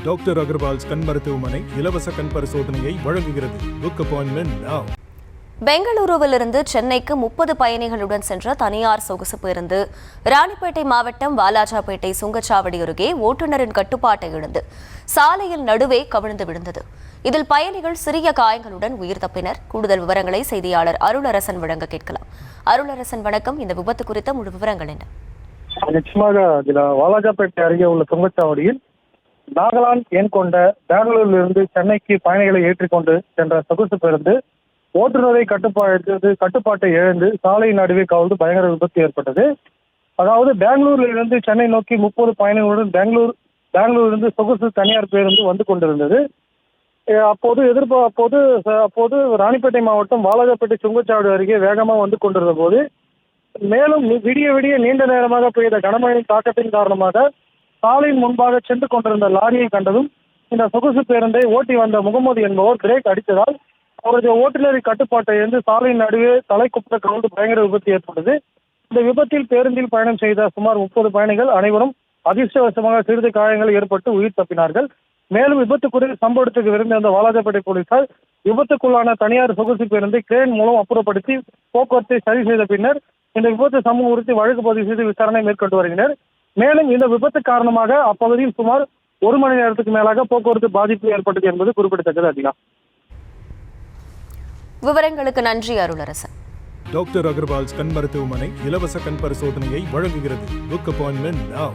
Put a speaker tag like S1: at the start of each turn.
S1: Doctor Agarwal's கண் மருத்துவமனை இலவச கண் பரிசோதனையை வழங்குகிறது. Book appointment now.
S2: பெங்களூருவிலிருந்து சென்னைக்கு 30 பயணிகளுடன் சென்ற தனியார் சொகுசு பேருந்து ராணிப்பேட்டை மாவட்டம் வாலாஜாபேட்டை சுங்கச்சாவடி அருகே ஓட்டுநரின் கட்டுப்பாட்டை இழந்து சாலையில் நடுவே கவிழ்ந்து விழுந்தது. இதில் பயணிகள் சிறிய காயங்களுடன் உயிர் தப்பினர். கூடுதல் விவரங்களை செய்தியாளர் அருளரசன் வழங்க கேட்கலாம். அருளரசன் வணக்கம். இந்த விபத்து குறித்த முழு விவரங்கள் என்ன?
S3: நிச்சயமாக வாலாஜாபேட்டை அருகே உள்ள சுங்கச்சாவடியில் நாகாலாந்து எண் கொண்ட பெங்களூரிலிருந்து சென்னைக்கு பயணிகளை ஏற்றிக்கொண்டு சென்ற சொகுசு பேருந்து ஓட்டுநரை கட்டுப்பாட்டை இழந்து சாலையின் நடுவே கவிழ்ந்து பயங்கர விபத்து ஏற்பட்டது. அதாவது பெங்களூரிலிருந்து சென்னை நோக்கி 30 பயணிகளுடன் பெங்களூரிலிருந்து சொகுசு தனியார் பேருந்து வந்து கொண்டிருந்தது. அப்போது ராணிப்பேட்டை மாவட்டம் வாலாஜாபேட்டை சுங்கச்சாவடி அருகே வேகமாக வந்து கொண்டிருந்த போது மேலும் விடிய நீண்ட நேரமாக பெய்த கனமழையின் தாக்கத்தின் காரணமாக சாலையின் முன்பாக சென்று கொண்டிருந்த லாரியை கண்டதும் இந்த சொகுசு பேருந்தை ஓட்டி வந்த முகமது என்பவர் பிரேக் அடித்ததால் அவரது ஓட்டுநரின் கட்டுப்பாட்டை இழந்து சாலையின் நடுவே தலைக்குப்புற கவிழ்ந்து பயங்கர விபத்து ஏற்பட்டது. இந்த விபத்தில் பேருந்தில் பயணம் செய்த சுமார் 30 பயணிகள் அனைவரும் அதிர்ஷ்டவசமாக சிறிது காயங்கள் ஏற்பட்டு உயிர் தப்பினார்கள். மேலும் விபத்து குறித்து சம்பவத்துக்கு விரைந்திருந்த வாலாஜாபேட்டை போலீசார் விபத்துக்குள்ளான தனியார் சொகுசு பேருந்தை கிரேன் மூலம் அப்புறப்படுத்தி போக்குவரத்தை சரி செய்த பின்னர் இந்த விபத்து சம்பவம் குறித்து வழக்கு பதிவு செய்து விசாரணை மேற்கொண்டு வருகின்றனர். மேலும் இந்த விபத்து காரணமாக அப்பகுதியில் சுமார் 1 மணி நேரத்துக்கு மேலாக போக்குவரத்து பாதிப்பு ஏற்பட்டது என்பது குறிப்பிடத்தக்கது. அதிகா
S2: விவரங்களுக்கு நன்றி அருளரசன்.
S1: டாக்டர் அகர்வால்ஸ் கண் மருத்துவமனை இலவச கண் பரிசோதனையை வழங்குகிறது. Book appointment now.